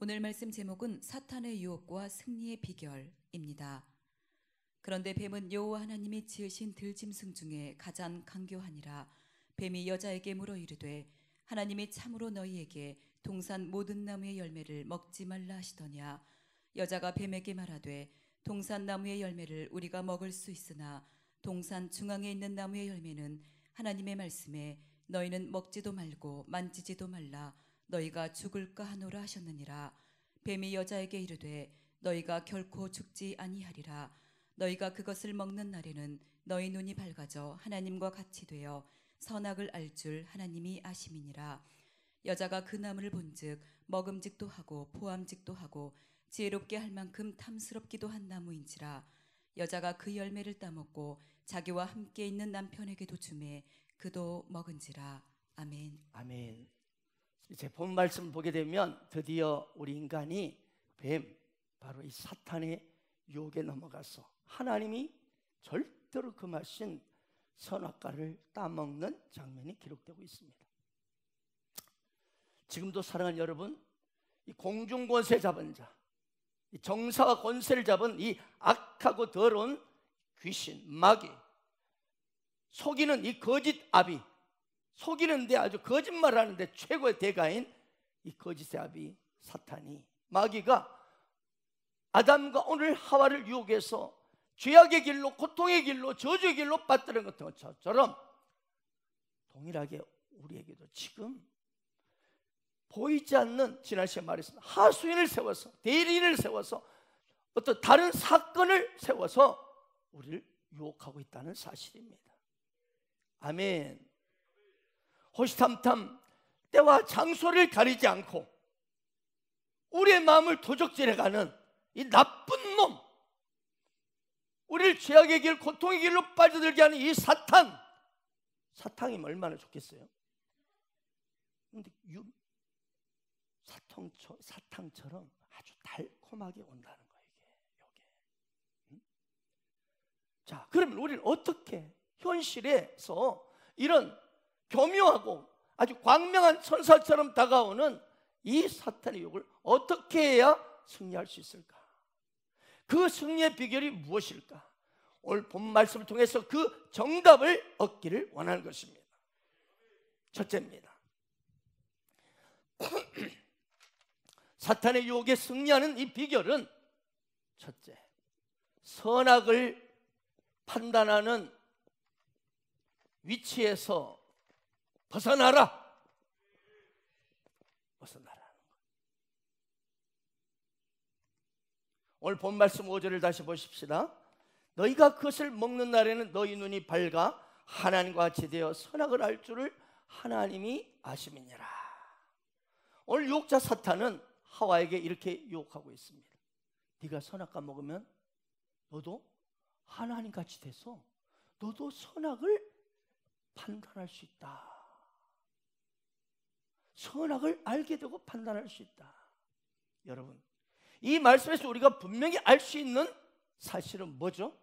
오늘 말씀 제목은 사탄의 유혹과 승리의 비결입니다. 그런데 뱀은 여호와 하나님이 지으신 들짐승 중에 가장 강교하니라. 뱀이 여자에게 물어 이르되 하나님이 참으로 너희에게 동산 모든 나무의 열매를 먹지 말라 하시더냐. 여자가 뱀에게 말하되 동산 나무의 열매를 우리가 먹을 수 있으나 동산 중앙에 있는 나무의 열매는 하나님의 말씀에 너희는 먹지도 말고 만지지도 말라 너희가 죽을까 하노라 하셨느니라. 뱀이 여자에게 이르되 너희가 결코 죽지 아니하리라. 너희가 그것을 먹는 날에는 너희 눈이 밝아져 하나님과 같이 되어 선악을 알 줄 하나님이 아심이니라. 여자가 그 나무를 본즉 먹음직도 하고 포함직도 하고 지혜롭게 할 만큼 탐스럽기도 한 나무인지라. 여자가 그 열매를 따먹고 자기와 함께 있는 남편에게도 주매 그도 먹은지라. 아멘. 아멘. 이제 본 말씀을 보게 되면 드디어 우리 인간이 뱀, 바로 이 사탄의 유혹에 넘어가서 하나님이 절대로 금하신 선악과를 따먹는 장면이 기록되고 있습니다. 지금도 사랑하는 여러분, 이 공중 권세 잡은 자, 이 정사와 권세를 잡은 이 악하고 더러운 귀신, 마귀, 속이는 이 거짓 아비, 속이는데 아주 거짓말하는데 최고의 대가인 이 거짓의 아비 사탄이, 마귀가 아담과 오늘 하와를 유혹해서 죄악의 길로, 고통의 길로, 저주의 길로 빠뜨린 것처럼 동일하게 우리에게도 지금 보이지 않는, 지난 시간에 말했습니다, 하수인을 세워서, 대리인을 세워서 어떤 다른 사건을 세워서 우리를 유혹하고 있다는 사실입니다. 아멘. 호시탐탐 때와 장소를 가리지 않고 우리의 마음을 도적질해가는 이 나쁜 놈, 우리를 죄악의 길, 고통의 길로 빠져들게 하는 이 사탕이면 얼마나 좋겠어요? 그런데 사탕처럼 아주 달콤하게 온다는 거예요, 이게. 자, 그러면 우리는 어떻게 현실에서 이런 교묘하고 아주 광명한 천사처럼 다가오는 이 사탄의 유혹을 어떻게 해야 승리할 수 있을까? 그 승리의 비결이 무엇일까? 오늘 본 말씀을 통해서 그 정답을 얻기를 원하는 것입니다. 첫째입니다. 사탄의 유혹에 승리하는 이 비결은, 첫째, 선악을 판단하는 위치에서 벗어나라는 것. 오늘 본 말씀 5절을 다시 보십시다. 너희가 그것을 먹는 날에는 너희 눈이 밝아 하나님과 같이 되어 선악을 알 줄을 하나님이 아심이니라. 오늘 유혹자 사탄은 하와에게 이렇게 유혹하고 있습니다. 네가 선악과 먹으면 너도 하나님같이 돼서 너도 선악을 판단할 수 있다. 선악을 알게 되고 판단할 수 있다. 여러분, 이 말씀에서 우리가 분명히 알 수 있는 사실은 뭐죠?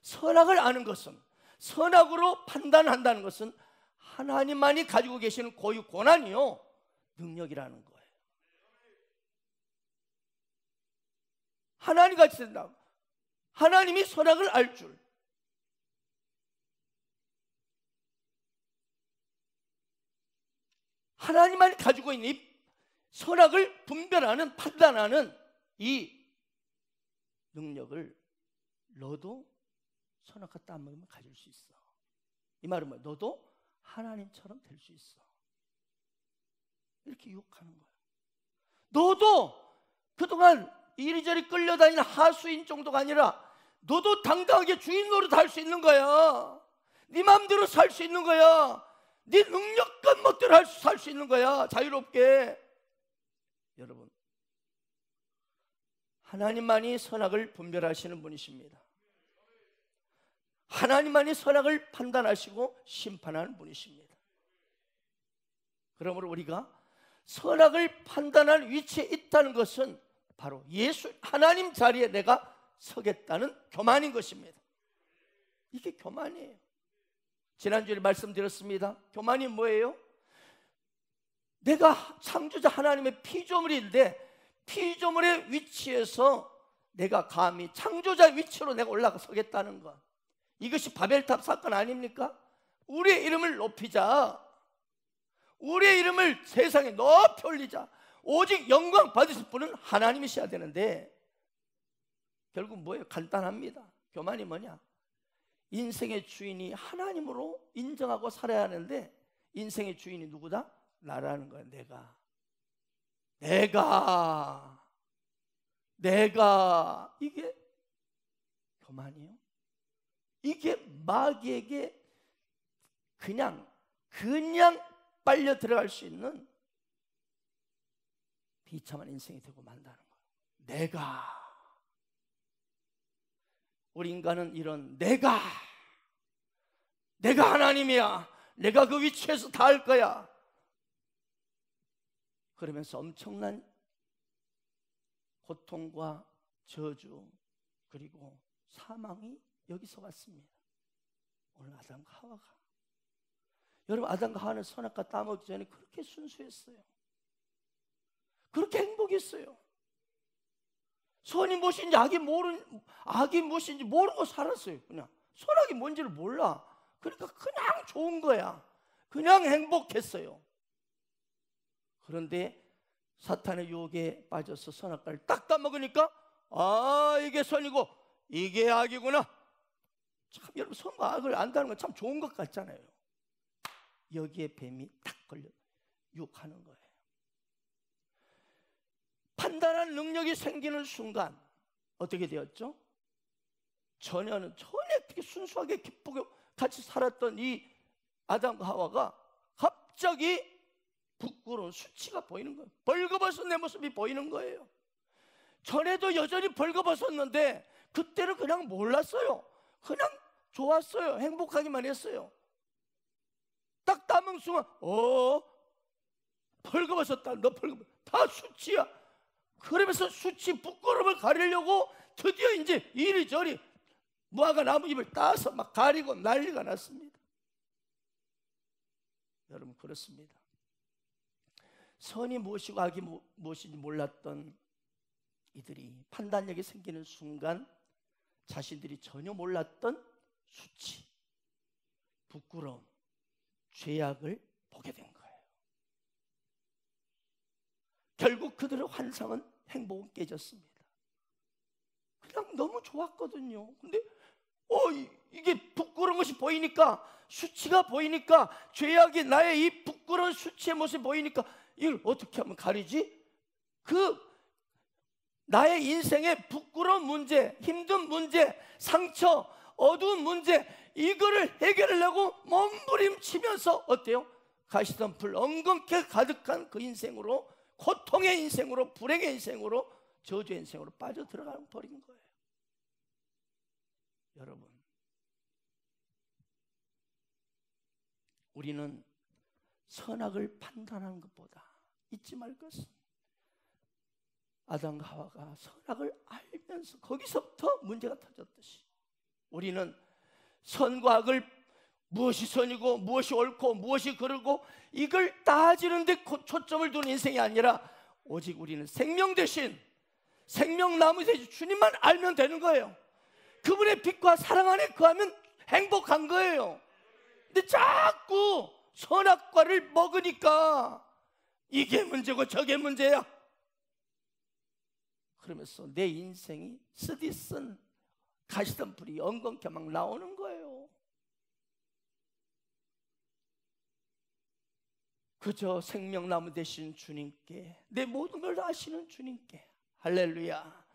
선악을 아는 것은, 선악으로 판단한다는 것은 하나님만이 가지고 계시는 고유 권한이요, 능력이라는 거예요. 하나님 같이 된다. 하나님이 선악을 알 줄. 하나님만이 가지고 있는 이 선악을 분별하는, 판단하는 이 능력을 너도 선악과 따먹으면 가질 수 있어. 이 말은 뭐야? 너도 하나님처럼 될 수 있어. 이렇게 유혹하는 거야. 너도 그동안 이리저리 끌려다니는 하수인 정도가 아니라 너도 당당하게 주인 노릇 할 수 있는 거야. 네 마음대로 살 수 있는 거야. 네 능력껏 멋대로 살 수 있는 거야, 자유롭게. 여러분, 하나님만이 선악을 분별하시는 분이십니다. 하나님만이 선악을 판단하시고 심판하는 분이십니다. 그러므로 우리가 선악을 판단할 위치에 있다는 것은 바로 예수, 하나님 자리에 내가 서겠다는 교만인 것입니다. 이게 교만이에요. 지난주에 말씀드렸습니다. 교만이 뭐예요? 내가 창조자 하나님의 피조물인데 피조물의 위치에서 내가 감히 창조자 위치로 내가 올라가 서겠다는 것, 이것이 바벨탑 사건 아닙니까? 우리의 이름을 높이자, 우리의 이름을 세상에 높이 올리자. 오직 영광 받으실 분은 하나님이셔야 되는데, 결국 뭐예요? 간단합니다. 교만이 뭐냐? 인생의 주인이 하나님으로 인정하고 살아야 하는데, 인생의 주인이 누구다? 나라는 거야. 내가 이게 교만이에요. 이게 마귀에게 그냥 빨려 들어갈 수 있는 비참한 인생이 되고 만다는 거예요. 우리 인간은 이런 내가 하나님이야, 내가 그 위치에서 다 할 거야, 그러면서 엄청난 고통과 저주 그리고 사망이 여기서 왔습니다. 오늘 아담과 하와가, 여러분, 아담과 하와는 선악과 따먹기 전에 그렇게 순수했어요. 그렇게 행복했어요. 선이 무엇인지 악이 무엇인지 모르고 살았어요. 그냥 선악이 뭔지를 몰라. 그러니까 그냥 좋은 거야. 그냥 행복했어요. 그런데 사탄의 유혹에 빠져서 선악과를 딱 따먹으니까 이게 선이고 이게 악이구나. 참, 여러분, 선과 악을 안다는 건 참 좋은 것 같잖아요. 여기에 뱀이 딱 걸려 유혹하는 거예요. 판단하는 능력이 생기는 순간 어떻게 되었죠? 전에 순수하게 기쁘게 같이 살았던 이 아담과 하와가 갑자기 부끄러운 수치가 보이는 거예요. 벌거벗은 내 모습이 보이는 거예요. 전에도 여전히 벌거벗었는데 그때는 그냥 몰랐어요. 그냥 좋았어요. 행복하기만 했어요. 딱 따먹은 순간 벌거벗었다. 너 벌거벗, 다 수치야. 그러면서 수치, 부끄러움을 가리려고 드디어 이제 이리저리 무화과 나무잎을 따서 막 가리고 난리가 났습니다. 여러분, 그렇습니다. 선이 무엇이고 악이 무엇인지 몰랐던 이들이 판단력이 생기는 순간 자신들이 전혀 몰랐던 수치, 부끄러움, 죄악을 보게 된 거예요. 결국 그들의 환상은, 행복은 깨졌습니다. 그냥 너무 좋았거든요. 근데 이게 부끄러운 것이 보이니까, 수치가 보이니까, 죄악이 나의 이 부끄러운 수치의 모습이 보이니까 이걸 어떻게 하면 가리지? 나의 인생의 부끄러운 문제, 힘든 문제, 상처, 어두운 문제, 이거를 해결하려고 몸부림치면서 어때요? 가시던 불 엉겅게 가득한 그 인생으로, 고통의 인생으로, 불행의 인생으로, 저주의 인생으로 빠져들어가 버린 거예요. 여러분, 우리는 선악을 판단하는 것보다 잊지 말 것은, 아담과 하와가 선악을 알면서 거기서부터 문제가 터졌듯이, 우리는 선과 악을, 무엇이 선이고 무엇이 옳고 무엇이 그르고 이걸 따지는 데 초점을 두는 인생이 아니라, 오직 우리는 생명 대신, 생명나무 대신 주님만 알면 되는 거예요. 그분의 빛과 사랑 안에 거하면 행복한 거예요. 근데 자꾸 선악과를 먹으니까 이게 문제고 저게 문제야, 그러면서 내 인생이 쓰디쓴 가시던 불이 엉겅게 막 나오는 거예요. 그저 생명나무 되신 주님께, 내 모든 걸 아시는 주님께, 할렐루야,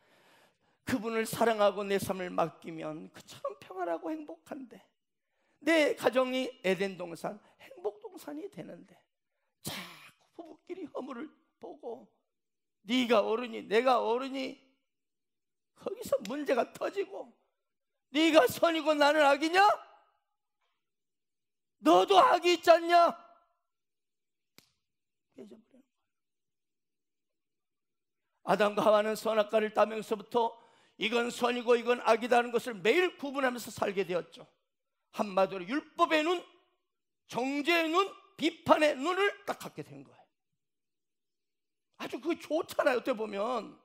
그분을 사랑하고 내 삶을 맡기면 그처럼 평안하고 행복한데, 내 가정이 에덴 동산, 행복 동산이 되는데 자꾸 부부끼리 허물을 보고, 네가 옳으니 내가 옳으니, 거기서 문제가 터지고, 네가 선이고 나는 악이냐? 너도 악이 있지 않냐? 깨져버려요. 아담과 하와는 선악과를 따면서부터 이건 선이고 이건 악이다는 것을 매일 구분하면서 살게 되었죠. 한마디로 율법의 눈, 정죄의 눈, 비판의 눈을 딱 갖게 된 거예요. 아주 그게 좋잖아요, 어떻게 보면.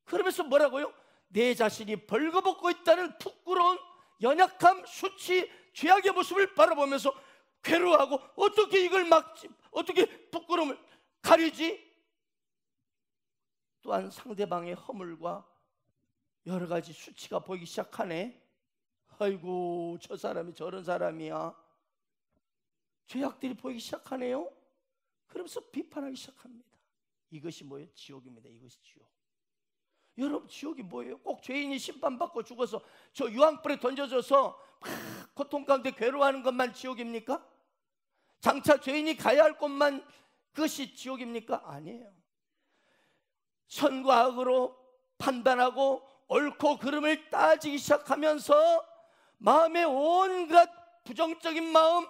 그러면서 뭐라고요? 내 자신이 벌거벗고 있다는 부끄러운 연약함, 수치, 죄악의 모습을 바라보면서 괴로워하고, 어떻게 이걸 막지, 어떻게 부끄러움을 가리지? 또한 상대방의 허물과 여러 가지 수치가 보이기 시작하네. 아이고, 저 사람이 저런 사람이야. 죄악들이 보이기 시작하네요. 그러면서 비판하기 시작합니다. 이것이 뭐예요? 지옥입니다. 이것이 지옥. 여러분, 지옥이 뭐예요? 꼭 죄인이 심판받고 죽어서 저 유황불에 던져져서 막 고통 가운데 괴로워하는 것만 지옥입니까? 장차 죄인이 가야 할 곳만 그것이 지옥입니까? 아니에요. 선과 악으로 판단하고 옳고 그름을 따지기 시작하면서 마음의 온갖 부정적인 마음,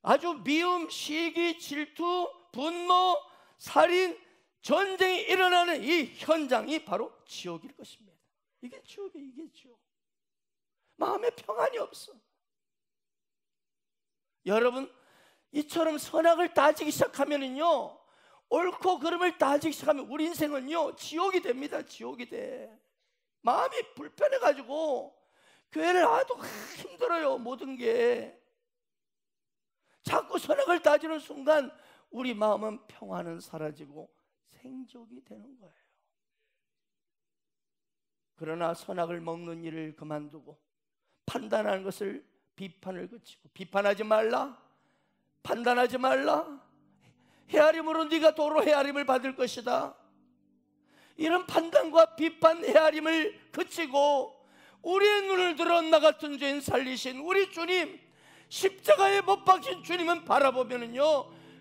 아주 미움, 시기, 질투, 분노, 살인, 전쟁이 일어나는 이 현장이 바로 지옥일 것입니다. 이게 지옥이에요. 이게 지옥. 마음에 평안이 없어. 여러분, 이처럼 선악을 따지기 시작하면은요, 옳고 그름을 따지기 시작하면 우리 인생은요 지옥이 됩니다. 지옥이 돼. 마음이 불편해가지고 교회를 와도 힘들어요. 모든 게 자꾸 선악을 따지는 순간 우리 마음은 평안은 사라지고 생족이 되는 거예요. 그러나 선악을 먹는 일을 그만두고 판단하는 것을 비판을 그치고, 비판하지 말라, 판단하지 말라, 헤아림으로 네가 도로 헤아림을 받을 것이다. 이런 판단과 비판, 헤아림을 그치고 우리의 눈을 들어 나 같은 죄인 살리신 우리 주님, 십자가에 못 박힌 주님은 바라보면은요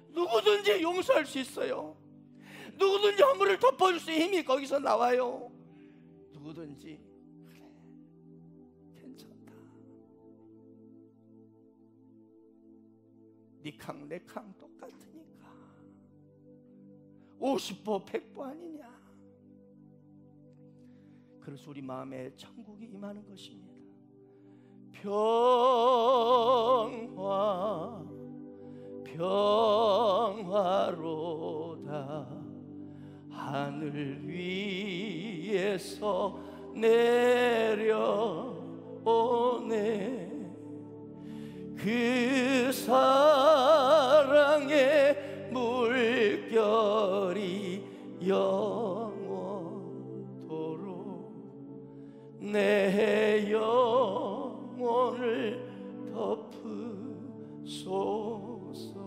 누구든지 용서할 수 있어요. 누구든지 허물을 덮어줄 수 있는 힘이 거기서 나와요. 누구든지 그래, 괜찮다. 네 캉 내 캉 똑같으니까 50보 100보 아니냐. 그래서 우리 마음에 천국이 임하는 것입니다. 평화 평화로다. 하늘 위에서 내려오네. 그 사랑의 물결이 영원토록 내 영혼을 덮으소서.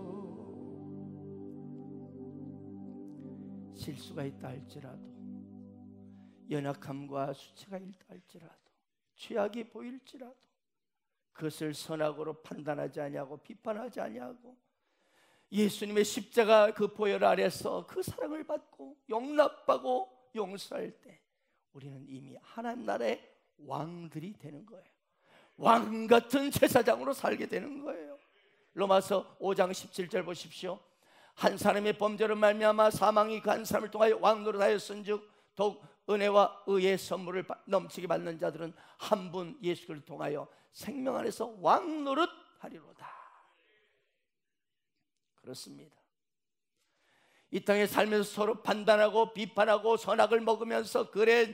실수가 있다 할지라도, 연약함과 수치가 있다 할지라도, 죄악이 보일지라도 그것을 선악으로 판단하지 아니하고 비판하지 아니하고 예수님의 십자가 그 보혈 아래서 그 사랑을 받고 용납하고 용서할 때 우리는 이미 하나님 나라의 왕들이 되는 거예요. 왕 같은 제사장으로 살게 되는 거예요. 로마서 5장 17절 보십시오. 한 사람의 범죄로 말미암아 사망이 그 한 사람을 통하여 왕노릇하였은즉 더욱 은혜와 의의 선물을 넘치게 받는 자들은 한 분 예수 그리스도를 통하여 생명 안에서 왕노릇하리로다. 그렇습니다. 이 땅에 살면서 서로 판단하고 비판하고 선악을 먹으면서 그래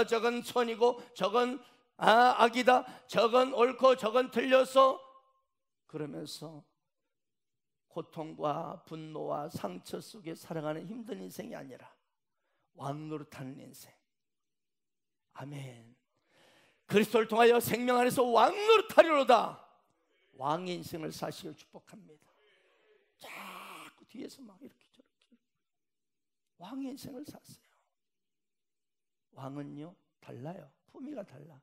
저건 선이고 저건 악이다, 저건 옳고 저건 틀려서 그러면서 고통과 분노와 상처 속에 살아가는 힘든 인생이 아니라 왕노릇하는 인생. 아멘. 그리스도를 통하여 생명 안에서 왕노릇하리로다. 왕의 인생을 사시길 축복합니다. 자꾸 뒤에서 막 이렇게 저렇게 왕의 인생을 사세요. 왕은요 달라요. 품위가 달라.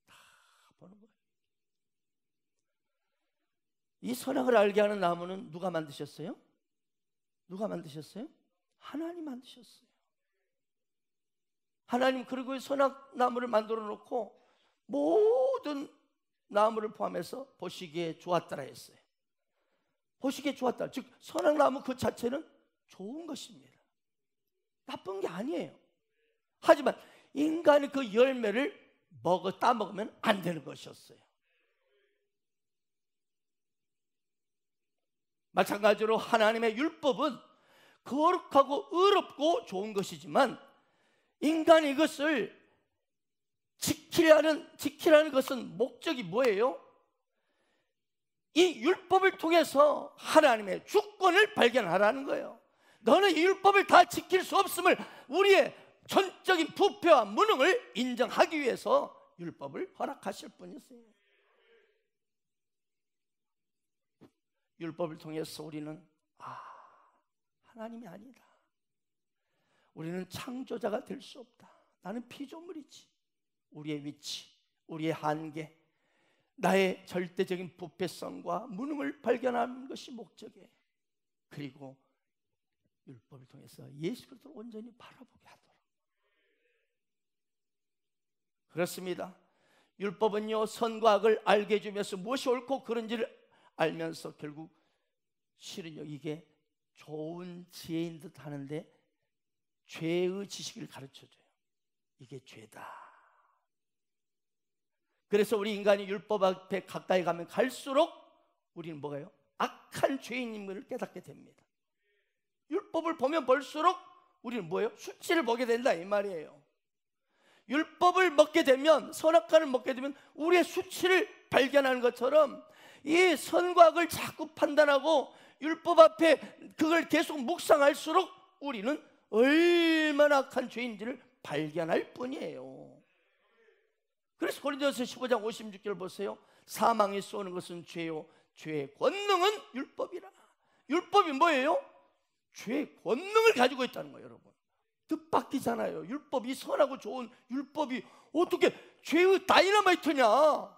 다 보는 거예요. 이 선악을 알게 하는 나무는 누가 만드셨어요? 누가 만드셨어요? 하나님 만드셨어요. 하나님 그리고 선악 나무를 만들어 놓고 모든 나무를 포함해서 보시기에 좋았더라 했어요. 보시기에 좋았다. 즉 선악 나무 그 자체는 좋은 것입니다. 나쁜 게 아니에요. 하지만 인간이 그 열매를 따먹으면 안 되는 것이었어요. 마찬가지로 하나님의 율법은 거룩하고 의롭고 좋은 것이지만 인간이 이것을 지키라는 것은 목적이 뭐예요? 이 율법을 통해서 하나님의 주권을 발견하라는 거예요. 너는 이 율법을 다 지킬 수 없음을, 우리의 전적인 부패와 무능을 인정하기 위해서 율법을 허락하실 뿐이세요. 율법을 통해서 우리는 하나님이 아니다, 우리는 창조자가 될 수 없다, 나는 피조물이지, 우리의 위치, 우리의 한계, 나의 절대적인 부패성과 무능을 발견하는 것이 목적이에요. 그리고 율법을 통해서 예수 그리스도를 온전히 바라보게 하도록. 그렇습니다. 율법은요, 선과 악을 알게 해주면서 무엇이 옳고 그른지를 알면서 결국 실은요, 이게 좋은 지혜인 듯 하는데 죄의 지식을 가르쳐줘요. 이게 죄다. 그래서 우리 인간이 율법 앞에 가까이 가면 갈수록 우리는 뭐가요? 악한 죄인임을 깨닫게 됩니다. 율법을 보면 볼수록 우리는 뭐예요? 수치를 보게 된다 이 말이에요. 율법을 먹게 되면, 선악과를 먹게 되면 우리의 수치를 발견하는 것처럼 이 선과 악을 자꾸 판단하고 율법 앞에 그걸 계속 묵상할수록 우리는 얼마나 악한 죄인지를 발견할 뿐이에요. 그래서 고린도전서 15장 56절 보세요. 사망이 쏘는 것은 죄요, 죄의 권능은 율법이라. 율법이 뭐예요? 죄의 권능을 가지고 있다는 거예요. 여러분, 뜻밖이잖아요. 율법이, 선하고 좋은 율법이 어떻게 죄의 다이너마이트냐.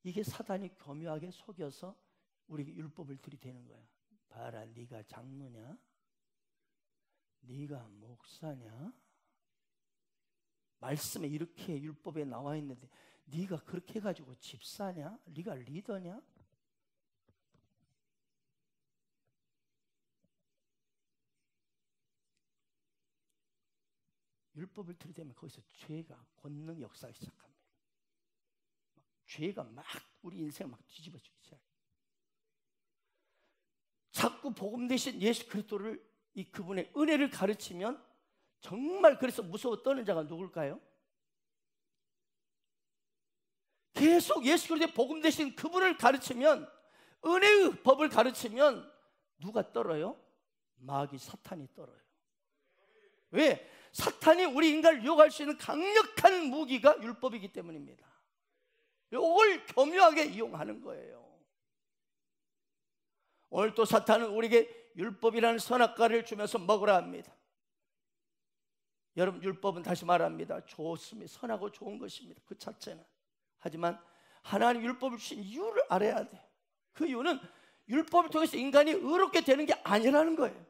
이게 사단이 교묘하게 속여서 우리에게 율법을 들이대는 거야. 봐라, 네가 장로냐? 네가 목사냐? 말씀에 이렇게 율법에 나와 있는데 네가 그렇게 해가지고 집사냐? 네가 리더냐? 율법을 들이대면 거기서 죄가 권능 역사하기 시작합니다. 죄가 막 우리 인생을 막 뒤집어주기 시작해요. 자꾸 복음 대신 예수 그리스도를, 이 그분의 은혜를 가르치면 정말, 그래서 무서워 떠는 자가 누굴까요? 계속 예수 그리스도의 복음 대신 그분을 가르치면, 은혜의 법을 가르치면 누가 떨어요? 마귀 사탄이 떨어요. 왜? 사탄이 우리 인간을 유혹할 수 있는 강력한 무기가 율법이기 때문입니다. 이걸 교묘하게 이용하는 거예요. 오늘 또 사탄은 우리에게 율법이라는 선악과를 주면서 먹으라 합니다. 여러분, 율법은 다시 말합니다, 좋습니다. 선하고 좋은 것입니다, 그 자체는. 하지만 하나님 율법을 주신 이유를 알아야 돼요. 그 이유는 율법을 통해서 인간이 의롭게 되는 게 아니라는 거예요.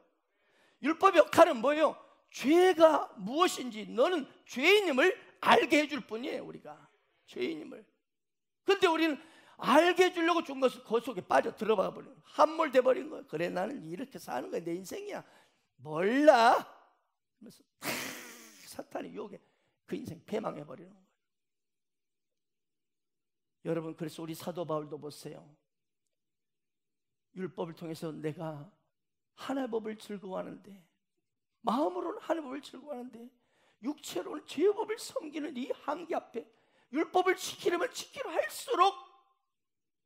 율법의 역할은 뭐예요? 죄가 무엇인지, 너는 죄인임을 알게 해줄 뿐이에요. 우리가 죄인임을. 근데 우리는 알게 해주려고 준 것을 그 속에 빠져 들어가 버린 거예요. 함몰돼 버린 거예요. 그래, 나는 이렇게 사는 거야, 내 인생이야. 몰라. 그래서 사탄이 유혹에 그 인생 패망해 버리는 거예요. 여러분, 그래서 우리 사도 바울도 보세요. 율법을 통해서 내가 하나님의 법을 즐거워하는데, 마음으로는 하나님의 법을 즐거워하는데 육체로는 죄의 법을 섬기는 이 한계 앞에 율법을 지키려면 지키려 할수록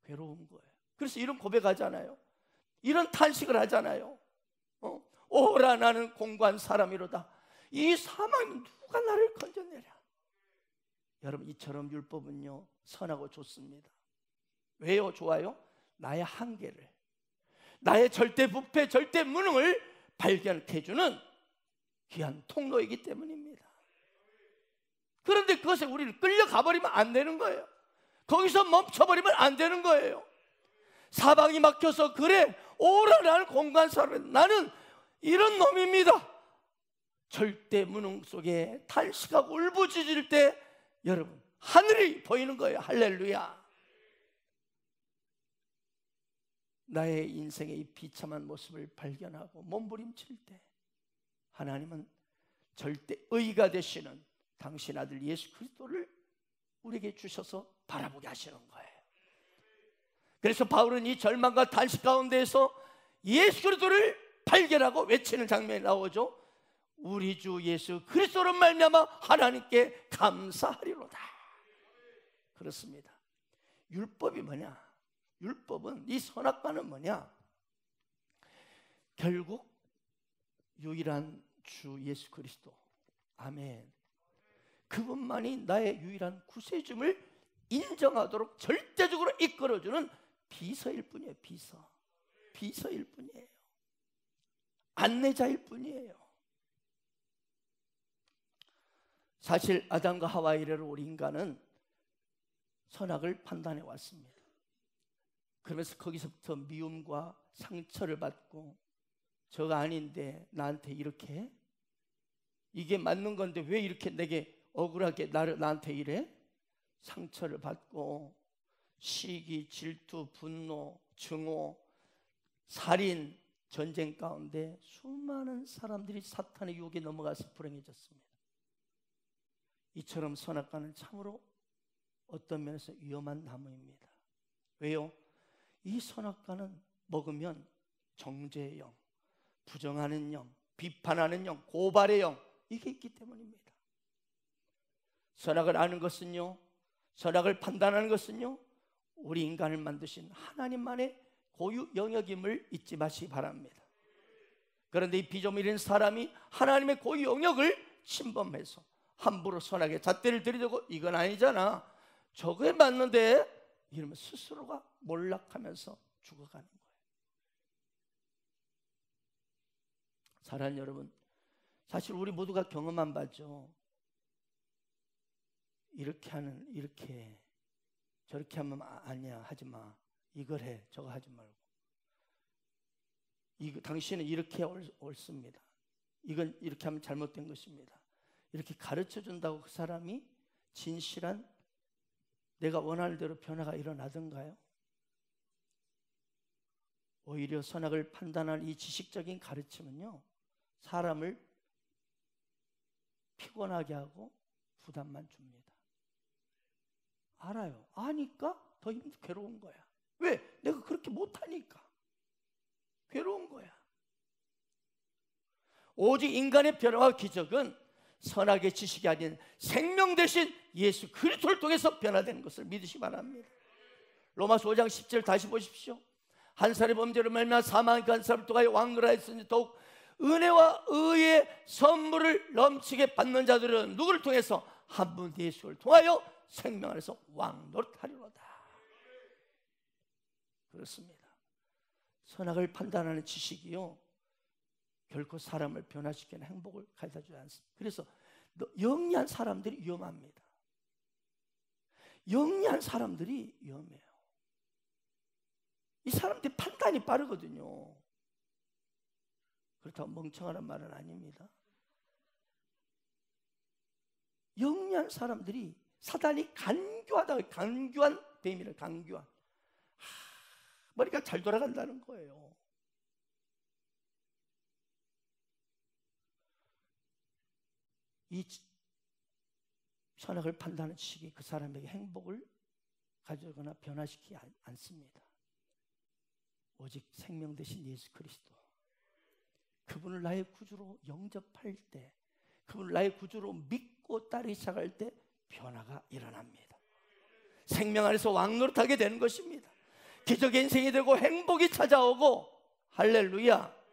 괴로운 거예요. 그래서 이런 고백하잖아요. 이런 탄식을 하잖아요. 오라, 나는 공고한 사람이로다. 이 사망이 누가 나를 건져내랴. 여러분, 이처럼 율법은요, 선하고 좋습니다. 왜요? 좋아요? 나의 한계를, 나의 절대 부패, 절대 무능을 발견해주는 귀한 통로이기 때문입니다. 그런데 그것에 우리는 끌려가 버리면 안 되는 거예요. 거기서 멈춰버리면 안 되는 거예요. 사방이 막혀서, 그래, 오라, 나는 공고한 사람, 나는 이런 놈입니다. 절대 무능 속에 탄식하고 울부짖을 때 여러분, 하늘이 보이는 거예요. 할렐루야. 나의 인생의 이 비참한 모습을 발견하고 몸부림칠 때 하나님은 절대 의가 되시는 당신 아들 예수 그리스도를 우리에게 주셔서 바라보게 하시는 거예요. 그래서 바울은 이 절망과 탄식 가운데에서 예수 그리스도를 발견하고 외치는 장면이 나오죠. 우리 주 예수 그리스도로 말미암아 하나님께 감사하리로다. 그렇습니다. 율법이 뭐냐? 율법은, 이 선악과는 뭐냐? 결국 유일한 주 예수 그리스도, 아멘, 그분만이 나의 유일한 구세주를 인정하도록 절대적으로 이끌어주는 비서일 뿐이에요. 비서일 뿐이에요. 안내자일 뿐이에요. 사실 아담과 하와 이래로 우리 인간은 선악을 판단해 왔습니다. 그러면서 거기서부터 미움과 상처를 받고, 저가 아닌데 나한테 이렇게, 이게 맞는 건데 왜 이렇게 내게 억울하게 나한테 이래? 상처를 받고 시기, 질투, 분노, 증오, 살인, 전쟁 가운데 수많은 사람들이 사탄의 유혹에 넘어가서 불행해졌습니다. 이처럼 선악과는 참으로 어떤 면에서 위험한 나무입니다. 왜요? 이 선악과는 먹으면 정죄의 영, 부정하는 영, 비판하는 영, 고발의 영, 이게 있기 때문입니다. 선악을 아는 것은요, 선악을 판단하는 것은요, 우리 인간을 만드신 하나님만의 고유 영역임을 잊지 마시기 바랍니다. 그런데 이 비조물인 사람이 하나님의 고유 영역을 침범해서 함부로 선악에 잣대를 들이대고 이건 아니잖아, 저거에 맞는데, 이러면 스스로가 몰락하면서 죽어가는 거예요. 사랑하는 여러분, 사실 우리 모두가 경험한 바죠. 이렇게 저렇게 하면 아니야, 하지 마, 이걸 해, 저거 하지 말고, 당신은 이렇게 옳습니다, 이건 이렇게 하면 잘못된 것입니다, 이렇게 가르쳐 준다고 그 사람이 진실한 내가 원하는 대로 변화가 일어나던가요? 오히려 선악을 판단하는 이 지식적인 가르침은요, 사람을 피곤하게 하고 부담만 줍니다. 알아요. 아니까 더 괴로운 거야. 왜? 내가 그렇게 못하니까 괴로운 거야. 오직 인간의 변화와 기적은 선악의 지식이 아닌 생명 대신 예수 그리스도를 통해서 변화되는 것을 믿으시기 바랍니다. 로마서 5장 10절 다시 보십시오. 한 사람의 범죄로 말미암아 사망하게 한 사람을 통하여 왕노라했으니 더욱 은혜와 의의 선물을 넘치게 받는 자들은 누구를 통해서? 한 분 예수를 통하여 생명 안에서 왕노릇하리로다. 그렇습니다. 선악을 판단하는 지식이요, 결코 사람을 변화시키는 행복을 가져다 주지 않습니다. 그래서 영리한 사람들이 위험합니다. 영리한 사람들이 위험해요. 이 사람들이 판단이 빠르거든요. 그렇다고 멍청하란 말은 아닙니다. 영리한 사람들이, 사단이 간교한 뱀이라, 간교한, 머리가 잘 돌아간다는 거예요. 이 선악을 판단하는 지식이 그 사람에게 행복을 가져오거나 변화시키지 않습니다. 오직 생명 되신 예수 그리스도, 그분을 나의 구주로 영접할 때, 그분을 나의 구주로 믿고 따르기 시작할 때 변화가 일어납니다. 생명 안에서 왕노릇하게 되는 것입니다. 기적의 인생이 되고 행복이 찾아오고, 할렐루야.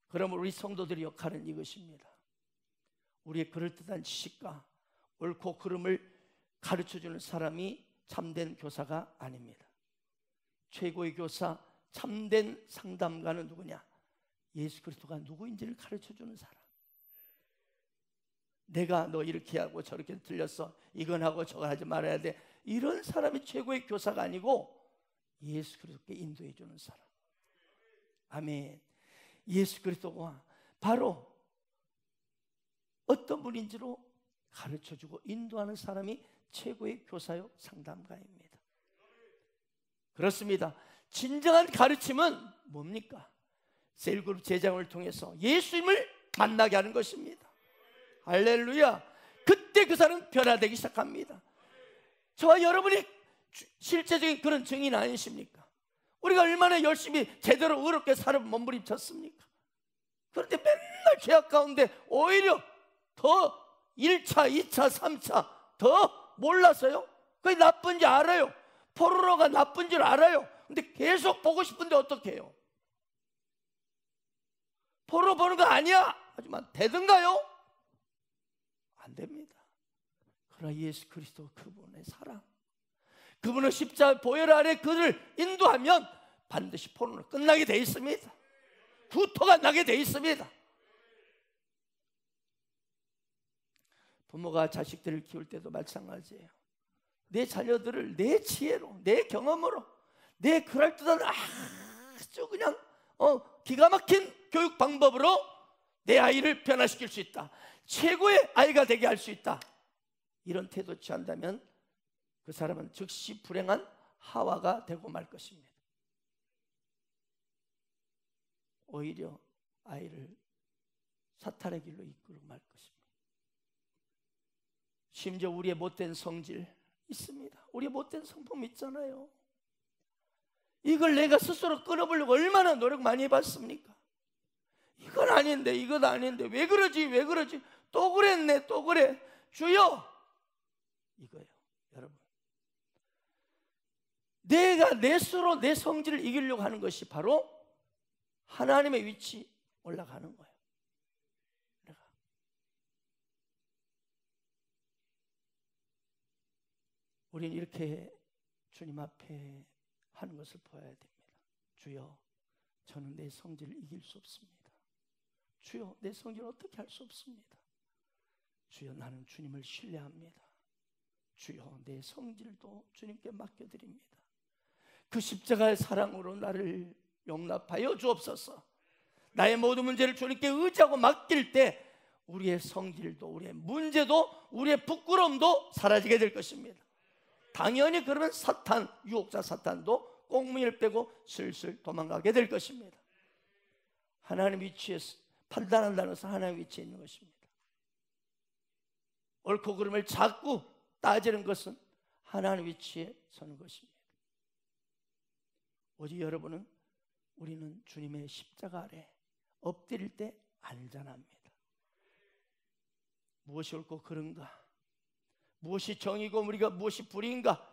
그러면 우리 성도들의 역할은 이것입니다. 우리의 그럴듯한 지식과 옳고 그름을 가르쳐주는 사람이 참된 교사가 아닙니다. 최고의 교사, 참된 상담가는 누구냐? 예수 그리스도가 누구인지를 가르쳐주는 사람. 내가 너 이렇게 하고 저렇게 틀렸어, 이건 하고 저거 하지 말아야 돼, 이런 사람이 최고의 교사가 아니고 예수 그리스도께 인도해 주는 사람. 아멘. 예수 그리스도가 바로 어떤 분인지로 가르쳐주고 인도하는 사람이 최고의 교사요 상담가입니다. 그렇습니다. 진정한 가르침은 뭡니까? 셀그룹 제장을 통해서 예수님을 만나게 하는 것입니다. 할렐루야. 그때 그 사람은 변화되기 시작합니다. 저와 여러분이 실제적인 그런 증인 아니십니까? 우리가 얼마나 열심히 제대로 의롭게 살아 몸부림쳤습니까? 그런데 맨날 죄악 가운데 오히려 더 1차, 2차, 3차 더 몰라서요. 그게 나쁜지 알아요. 포르노가 나쁜 줄 알아요. 근데 계속 보고 싶은데 어떻게 해요? 포르노 보는 거 아니야 하지만 되든가요? 안 됩니다. 그러나 예수 그리스도 그분의 사랑, 그분의 십자가 보혈 아래 그를 인도하면 반드시 포로는 끝나게 돼 있습니다. 구토가 나게 돼 있습니다. 부모가 자식들을 키울 때도 마찬가지예요. 내 자녀들을 내 지혜로, 내 경험으로, 내 그럴듯한 아주 그냥 기가 막힌 교육 방법으로 내 아이를 변화시킬 수 있다. 최고의 아이가 되게 할 수 있다. 이런 태도 취한다면 그 사람은 즉시 불행한 하와가 되고 말 것입니다. 오히려 아이를 사탄의 길로 이끌고 말 것입니다. 심지어 우리의 못된 성질 있습니다. 우리의 못된 성품 있잖아요. 이걸 내가 스스로 끊어보려고 얼마나 노력 많이 해봤습니까? 이건 아닌데, 이건 아닌데, 왜 그러지, 왜 그러지, 또 그랬네, 또 그래. 주여, 이거예요. 여러분, 내가 내 스스로 내 성질을 이기려고 하는 것이 바로 하나님의 위치 올라가는 거예요. 내가 우리는 이렇게 주님 앞에 하는 것을 보아야 됩니다. 주여, 저는 내 성질을 이길 수 없습니다. 주여, 내 성질을 어떻게 할 수 없습니다. 주여, 나는 주님을 신뢰합니다. 주여, 내 성질도 주님께 맡겨드립니다. 그 십자가의 사랑으로 나를 용납하여 주옵소서. 나의 모든 문제를 주님께 의지하고 맡길 때 우리의 성질도, 우리의 문제도, 우리의 부끄러움도 사라지게 될 것입니다. 당연히 그러면 사탄, 유혹자 사탄도 꽁무니를 빼고 슬슬 도망가게 될 것입니다. 하나님 위치에서 판단한다는 것은 하나님 위치에 있는 것입니다. 옳고 그름을 자꾸 따지는 것은 하나님 위치에 서는 것입니다. 오직 여러분은, 우리는 주님의 십자가 아래 엎드릴 때 안전합니다. 무엇이 옳고 그른가, 무엇이 정이고 우리가 무엇이 불의인가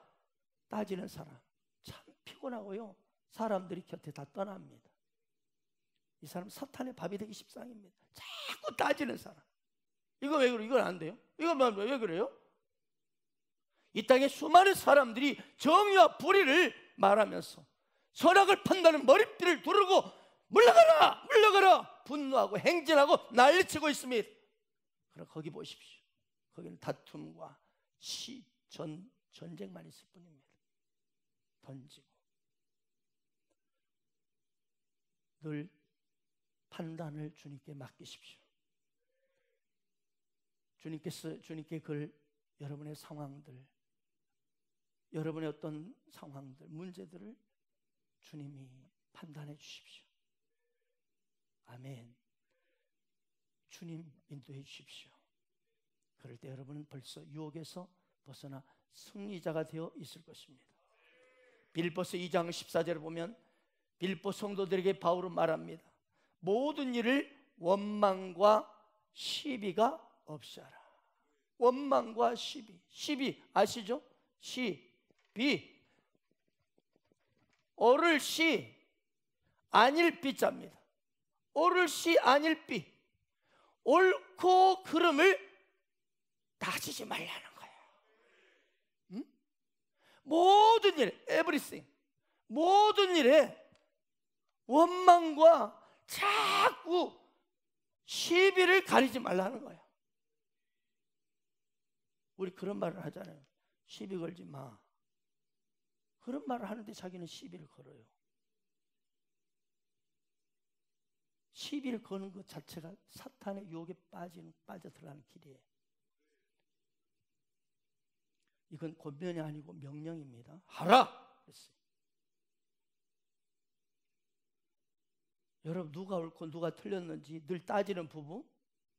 따지는 사람 참 피곤하고요, 사람들이 곁에 다 떠납니다. 이 사람 사탄의 밥이 되기 십상입니다. 자꾸 따지는 사람. 이거 왜 그래? 이건 안 돼요? 이건 왜 그래요? 이 땅에 수많은 사람들이 정의와 불의를 말하면서 선악을 판단하는 머리띠를 두르고 물러가라, 물러가라 분노하고 행진하고 난리치고 있습니다. 그럼 거기 보십시오. 거기는 다툼과 전쟁만 있을 뿐입니다. 던지고. 늘 판단을 주님께 맡기십시오. 주님께 여러분의 상황들, 여러분의 어떤 상황들, 문제들을 주님이 판단해 주십시오. 아멘. 주님 인도해 주십시오. 그럴 때 여러분은 벌써 유혹에서 벗어나 승리자가 되어 있을 것입니다. 빌립보서 2장 14절을 보면 빌립보 성도들에게 바울은 말합니다. 모든 일을 원망과 시비가 없이 하라. 원망과 시비. 시비 아시죠? 시비. 오를 시 아닐 비자입니다. 오를 시 아닐 비. 옳고 그름을 따지지 말라는 거예요. 응? 모든 일, everything, 모든 일에 원망과 자꾸 시비를 가리지 말라는 거예요. 우리 그런 말을 하잖아요. 시비 걸지 마. 그런 말을 하는데 자기는 시비를 걸어요. 시비를 거는 것 자체가 사탄의 유혹에 빠져들어가는 길이에요. 이건 권면이 아니고 명령입니다. 하라! 했어요. 여러분, 누가 옳고 누가 틀렸는지 늘 따지는 부부,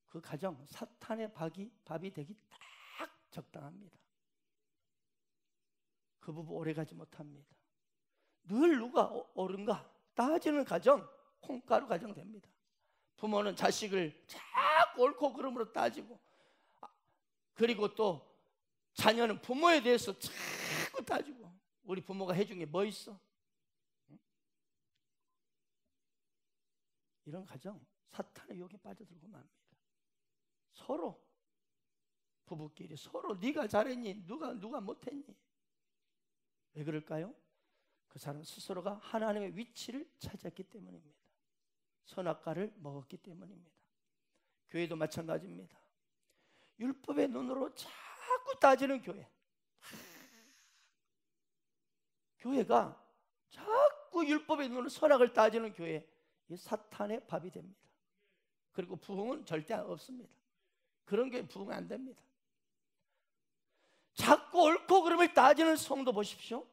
그 가정 사탄의 밥이 되기 딱 적당합니다. 그 부부 오래가지 못합니다. 늘 누가 옳은가 따지는 가정, 콩가루 가정 됩니다. 부모는 자식을 자꾸 옳고 그름으로 따지고, 그리고 또 자녀는 부모에 대해서 자꾸 따지고. 우리 부모가 해준 게 뭐 있어? 이런 가정 사탄의 유혹에 빠져들고 맙니다. 서로 부부끼리 서로 네가 잘했니? 누가 못했니? 왜 그럴까요? 그 사람 스스로가 하나님의 위치를 찾았기 때문입니다. 선악과를 먹었기 때문입니다. 교회도 마찬가지입니다. 율법의 눈으로 자꾸 따지는 교회. 교회가 자꾸 율법의 눈으로 선악을 따지는 교회, 이 사탄의 밥이 됩니다. 그리고 부흥은 절대 없습니다. 그런 교회 부흥 안 됩니다. 자꾸 옳고 그름을 따지는 성도 보십시오.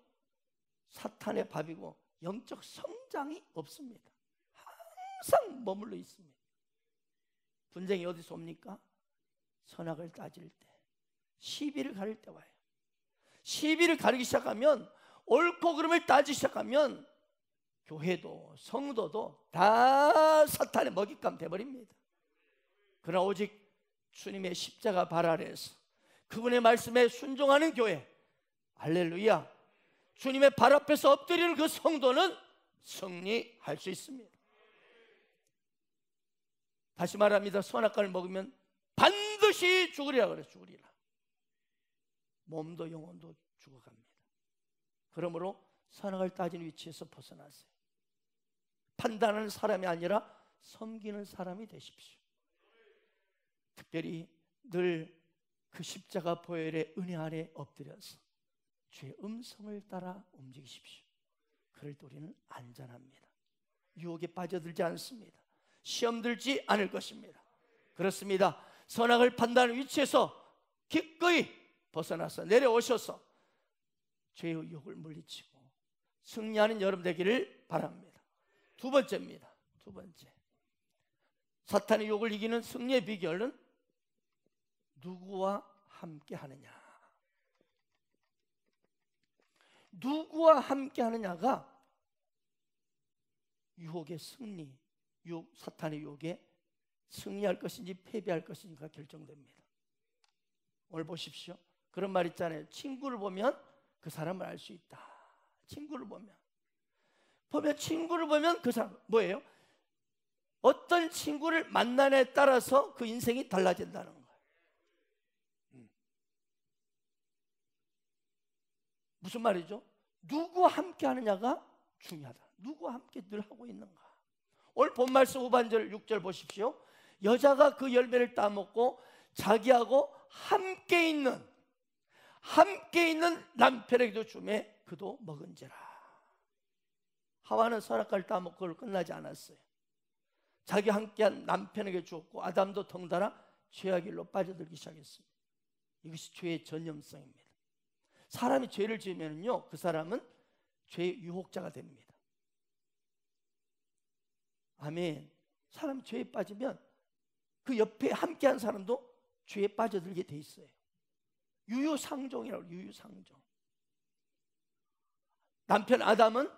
사탄의 밥이고 영적 성장이 없습니다. 항상 머물러 있습니다. 분쟁이 어디서 옵니까? 선악을 따질 때, 시비를 가릴 때 와요. 시비를 가리기 시작하면, 옳고 그름을 따지기 시작하면 교회도 성도도 다 사탄의 먹잇감 돼버립니다. 그러나 오직 주님의 십자가 발 아래에서 그분의 말씀에 순종하는 교회, 할렐루야, 주님의 발 앞에서 엎드리는 그 성도는 승리할 수 있습니다. 다시 말합니다. 선악과를 먹으면 반드시 죽으리라 그래요. 죽으리라. 몸도 영혼도 죽어갑니다. 그러므로 선악을 따지는 위치에서 벗어나세요. 판단하는 사람이 아니라 섬기는 사람이 되십시오. 특별히 늘 그 십자가 보혈의 은혜 아래 엎드려서 주의 음성을 따라 움직이십시오. 그럴 때 우리는 안전합니다. 유혹에 빠져들지 않습니다. 시험 들지 않을 것입니다. 그렇습니다. 선악을 판단하는 위치에서 기꺼이 벗어나서 내려오셔서 죄의 유혹을 물리치고 승리하는 여러분 되기를 바랍니다. 두 번째입니다. 두 번째, 사탄의 유혹을 이기는 승리의 비결은 누구와 함께 하느냐. 누구와 함께 하느냐가 유혹의 승리, 사탄의 유혹에 승리할 것인지 패배할 것인지가 결정됩니다. 오늘 보십시오. 그런 말 있잖아요. 친구를 보면 그 사람을 알 수 있다. 친구를 보면 그 사람 뭐예요? 어떤 친구를 만나냐에 따라서 그 인생이 달라진다는 거예요. 무슨 말이죠? 누구와 함께 하느냐가 중요하다. 누구와 함께 늘 하고 있는가. 오늘 본 말씀 후반절 6절 보십시오. 여자가 그 열매를 따먹고 자기하고 함께 있는 남편에게도 주매 그도 먹은지라. 하와는 선악과를 따먹고 그걸 끝나지 않았어요. 자기 함께한 남편에게 주었고 아담도 덩달아 죄악 길로 빠져들기 시작했습니다. 이것이 죄의 전염성입니다. 사람이 죄를 지으면요, 그 사람은 죄의 유혹자가 됩니다. 아멘. 사람이 죄에 빠지면 그 옆에 함께한 사람도 죄에 빠져들게 돼 있어요. 유유상종이라고. 유유상종. 남편 아담은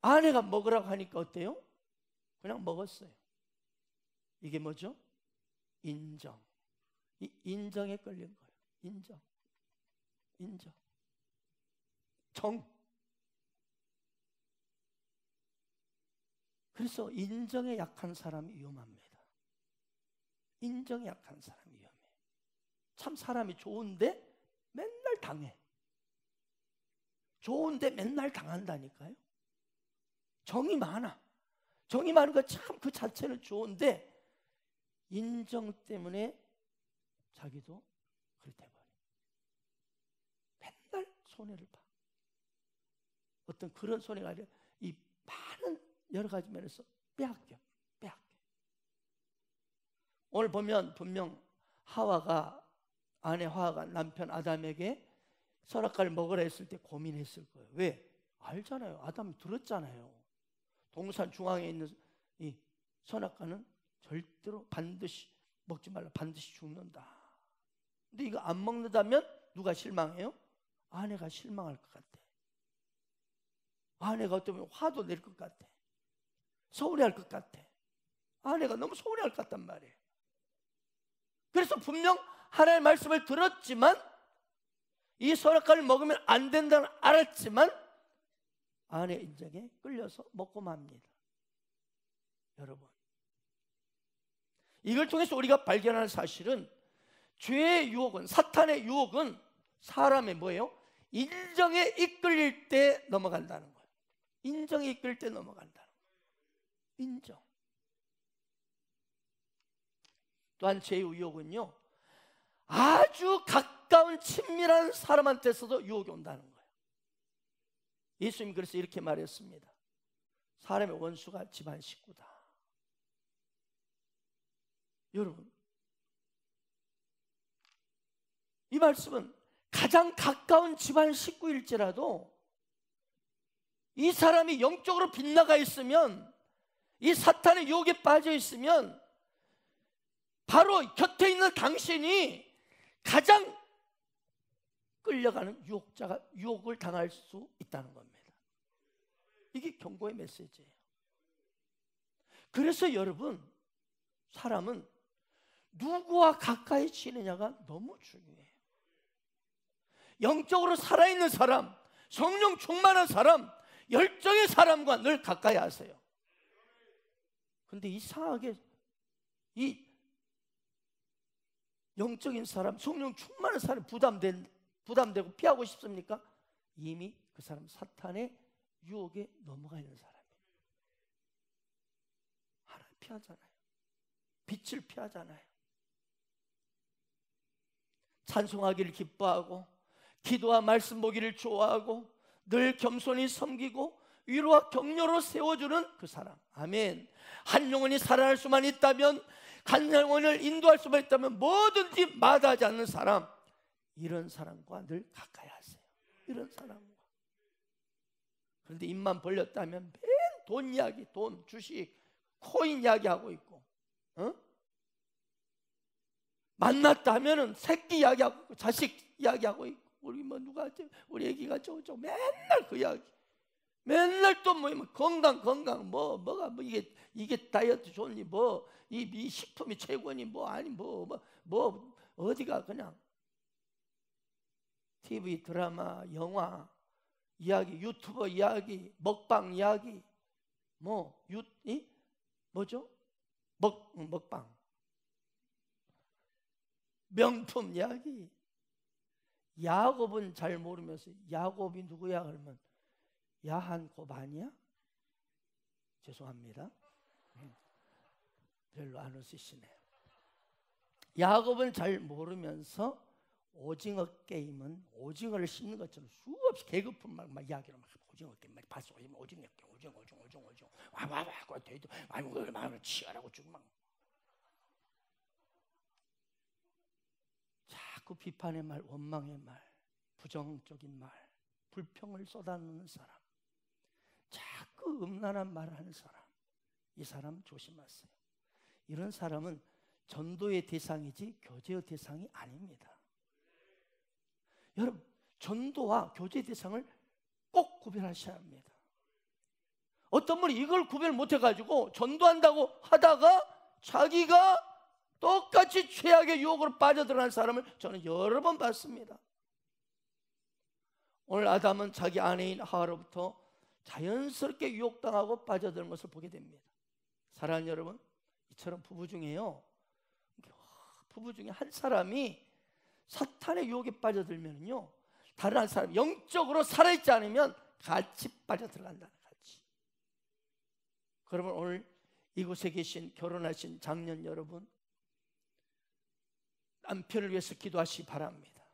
아내가 먹으라고 하니까 어때요? 그냥 먹었어요. 이게 뭐죠? 인정. 이 인정에 걸린 거예요. 인정. 그래서 인정에 약한 사람이 위험합니다. 인정에 약한 사람이 위험해요. 참 사람이 좋은데 맨날 당해. 좋은데 맨날 당한다니까요. 정이 많아. 정이 많은 거 참 그 자체는 좋은데 인정 때문에 자기도 그렇게 돼버려. 맨날 손해를 봐. 어떤 그런 손해가 아니라 이 많은 여러 가지 면에서 빼앗겨. 오늘 보면 분명 아내 하와가 남편 아담에게 선악과를 먹으라 했을 때 고민했을 거예요. 왜? 알잖아요. 아담이 들었잖아요. 동산 중앙에 있는 이 선악과는 절대로 반드시 먹지 말라. 반드시 죽는다. 근데 이거 안 먹는다면 누가 실망해요? 아내가 실망할 것 같아. 아내가 어쩌면 화도 낼 것 같아. 서운해할 것 같아. 아내가 너무 서운해할 것 같단 말이에요. 그래서 분명 하나님의 말씀을 들었지만 이 선악과를 먹으면 안 된다는 알았지만 아내 인정에 끌려서 먹고 맙니다. 여러분, 이걸 통해서 우리가 발견하는 사실은 죄의 유혹은, 사탄의 유혹은 사람의 뭐예요? 인정에 이끌릴 때 넘어간다는 거예요. 인정에 이끌릴 때 넘어간다는 거예요. 인정. 또한 죄의 유혹은요, 아주 가까운 친밀한 사람한테서도 유혹이 온다는 거예요. 예수님 그래서 이렇게 말했습니다. 사람의 원수가 집안 식구다. 여러분, 이 말씀은 가장 가까운 집안 식구일지라도 이 사람이 영적으로 빗나가 있으면, 이 사탄의 유혹에 빠져 있으면 바로 곁에 있는 당신이 가장 끌려가는 유혹을 당할 수 있다는 겁니다. 이게 경고의 메시지예요. 그래서 여러분, 사람은 누구와 가까이 지내냐가 너무 중요해요. 영적으로 살아있는 사람, 성령 충만한 사람, 열정의 사람과 늘 가까이 하세요. 근데 이상하게 이 영적인 사람, 성령 충만한 사람 부담되고 피하고 싶습니까? 이미 그 사람 사탄의 유혹에 넘어가 있는 사람이에요. 하나님 피하잖아요. 빛을 피하잖아요. 찬송하기를 기뻐하고 기도와 말씀 보기를 좋아하고 늘 겸손히 섬기고 위로와 격려로 세워주는 그 사람. 아멘. 한 영혼이 살아날 수만 있다면, 한 영혼을 인도할 수만 있다면 뭐든지 마다하지 않는 사람, 이런 사람과 늘 가까이 하세요. 이런 사람과. 그런데 입만 벌렸다면 맨 돈 이야기, 돈, 주식, 코인 이야기하고 있고, 만났다 하면은 새끼 이야기하고 있고, 자식 이야기하고 있고, 우리 뭐 누가 우리 애기가 저거 맨날 그 이야기, 맨날 또 뭐 건강 뭐가 이게 다이어트 좋니, 뭐 이 식품이 최고니, 뭐 아니 뭐 어디가 그냥 TV 드라마 영화 이야기, 유튜버 이야기, 먹방 이야기, 뭐죠? 먹방, 명품 이야기. 야곱은 잘 모르면서 야곱이 누구야 그러면 야한 곱 아니야? 죄송합니다. 별로 안 웃으시네요. 야곱은 잘 모르면서 오징어 게임은 오징어를 씹는 것처럼 수없이 개그품 막 이야기로 막 오징어 게임 막 봤어. 오징어 와와와 돼도 마음을 치열하고 쭉 막 자꾸 비판의 말, 원망의 말, 부정적인 말, 불평을 쏟아내는 사람, 자꾸 음란한 말을 하는 사람, 이 사람 조심하세요. 이런 사람은 전도의 대상이지 교제의 대상이 아닙니다. 여러분, 전도와 교제 대상을 꼭 구별하셔야 합니다. 어떤 분이 이걸 구별 못해가지고 전도한다고 하다가 자기가 똑같이 최악의 유혹으로 빠져들어간 사람을 저는 여러 번 봤습니다. 오늘 아담은 자기 아내인 하와로부터 자연스럽게 유혹당하고 빠져드는 것을 보게 됩니다. 사랑하는 여러분, 이처럼 부부 중에 한 사람이 사탄의 유혹에 빠져들면요, 다른 한 사람이 영적으로 살아있지 않으면 같이 빠져들어간다는 거지. 그러면 오늘 이곳에 계신 결혼하신 장년 여러분, 남편을 위해서 기도하시기 바랍니다.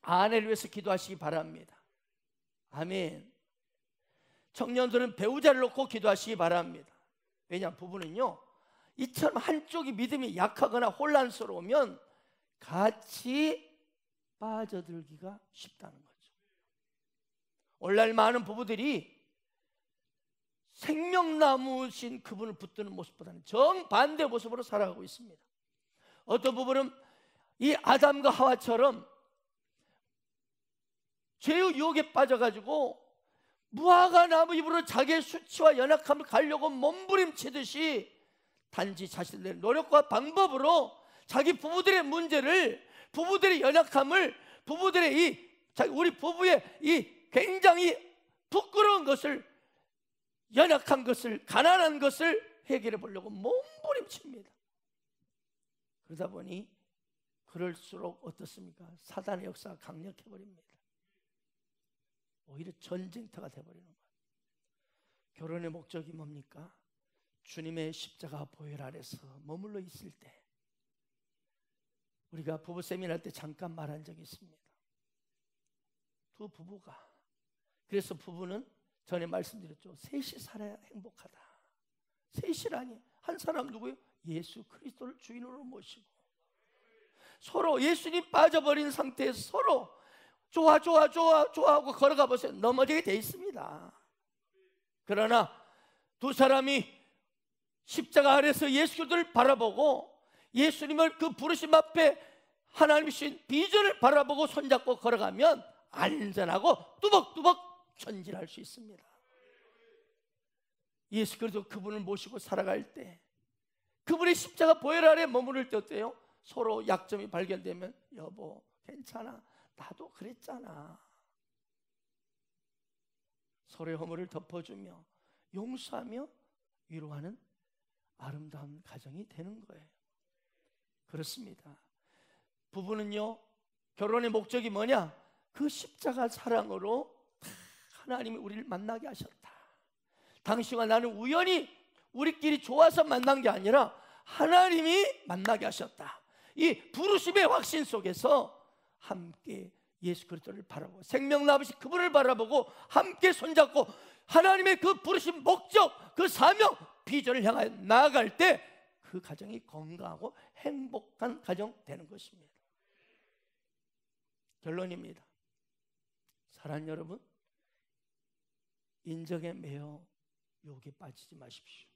아내를 위해서 기도하시기 바랍니다. 아멘. 청년들은 배우자를 놓고 기도하시기 바랍니다. 왜냐하면 부부는요, 이처럼 한쪽이 믿음이 약하거나 혼란스러우면 같이 빠져들기가 쉽다는 거죠. 오늘날 많은 부부들이 생명나무신 그분을 붙드는 모습보다는 정반대 모습으로 살아가고 있습니다. 어떤 부분은 이 아담과 하와처럼 죄의 유혹에 빠져가지고 무화과 나무 잎으로 자기의 수치와 연약함을 가리려고 몸부림치듯이 단지 자신들의 노력과 방법으로 자기 부부들의 문제를, 부부들의 연약함을, 부부들의 우리 부부의 이 굉장히 부끄러운 것을, 연약한 것을, 가난한 것을 해결해 보려고 몸부림칩니다. 그러다 보니 그럴수록 어떻습니까? 사단의 역사가 강력해 버립니다. 오히려 전쟁터가 되어버리는 거예요. 결혼의 목적이 뭡니까? 주님의 십자가 보혈 아래서 머물러 있을 때, 우리가 부부 세미나 때 잠깐 말한 적이 있습니다. 두 부부가, 그래서 부부는 전에 말씀드렸죠. 셋이 살아야 행복하다. 셋이라니 한 사람 누구요? 예수 그리스도를 주인으로 모시고 서로 예수님 빠져버린 상태에서 서로 좋아하고 걸어가 보세요. 넘어지게 돼 있습니다. 그러나 두 사람이 십자가 아래서 예수 그리스도를 바라보고 예수님을 그 부르심 앞에 하나님이 주신 비전을 바라보고 손잡고 걸어가면 안전하고 뚜벅뚜벅 전진할 수 있습니다. 예수 그리스도 그분을 모시고 살아갈 때, 그분의 십자가 보혈 아래 머무를 때 어때요? 서로 약점이 발견되면 여보 괜찮아, 나도 그랬잖아. 서로의 허물을 덮어주며 용서하며 위로하는 아름다운 가정이 되는 거예요. 그렇습니다. 부부는요, 결혼의 목적이 뭐냐? 그 십자가 사랑으로 하나님이 우리를 만나게 하셨다. 당신과 나는 우연히 우리끼리 좋아서 만난 게 아니라 하나님이 만나게 하셨다. 이 부르심의 확신 속에서 함께 예수 그리스도를 바라보고 생명 나으신 그분을 바라보고 함께 손잡고 하나님의 그 부르심 목적, 그 사명, 비전을 향하여 나아갈 때 그 가정이 건강하고 행복한 가정 되는 것입니다. 결론입니다. 사랑하는 여러분, 인정에 매여 유혹에 빠지지 마십시오.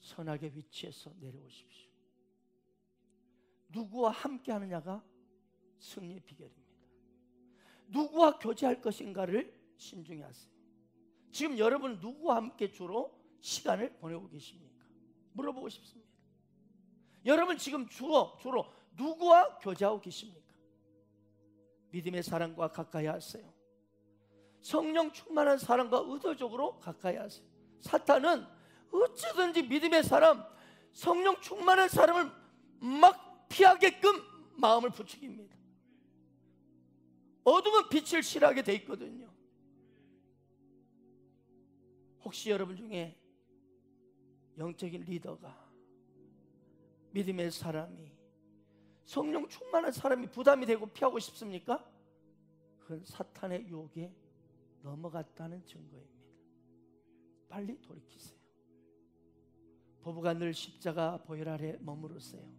선악의 위치에서 내려오십시오. 누구와 함께 하느냐가 승리의 비결입니다. 누구와 교제할 것인가를 신중히 하세요. 지금 여러분 누구와 함께 주로 시간을 보내고 계십니까? 물어보고 싶습니다. 여러분 지금 주로 누구와 교제하고 계십니까? 믿음의 사람과 가까이 하세요. 성령 충만한 사람과 의도적으로 가까이 하세요. 사탄은 어찌든지 믿음의 사람, 성령 충만한 사람을 막 피하게끔 마음을 부추깁니다. 어둠은 빛을 싫어하게 돼 있거든요. 혹시 여러분 중에 영적인 리더가, 믿음의 사람이, 성령 충만한 사람이 부담이 되고 피하고 싶습니까? 그건 사탄의 유혹에 넘어갔다는 증거입니다. 빨리 돌이키세요. 부부가 늘 십자가 보혈 아래 머무르세요.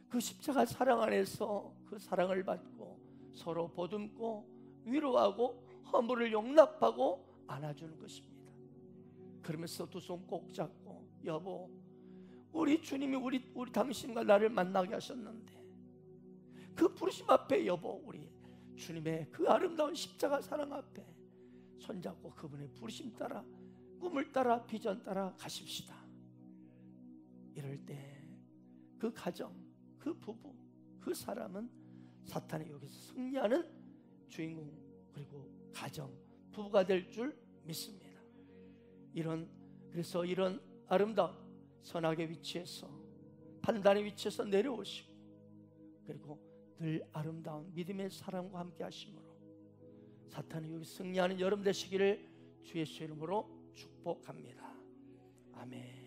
그 십자가 사랑 안에서 그 사랑을 받고 서로 보듬고 위로하고 허물을 용납하고 안아주는 것입니다. 그러면서 두 손 꼭 잡고 여보, 우리 주님이 우리 당신과 나를 만나게 하셨는데 그 부르심 앞에 여보, 우리 주님의 그 아름다운 십자가 사랑 앞에 손잡고 그분의 부르심 따라, 꿈을 따라, 비전 따라 가십시다. 이럴 때 그 가정, 그 부부, 그 사람은 사탄의 유혹에서 승리하는 주인공, 그리고 가정, 부부가 될 줄 믿습니다. 그래서 이런 아름다운 선악의 위치에서, 판단의 위치에서 내려오시고, 그리고 늘 아름다운 믿음의 사랑과 함께 하심으로 사탄의 유혹에 승리하는 여러분 되시기를 주 예수의 이름으로 축복합니다. 아멘.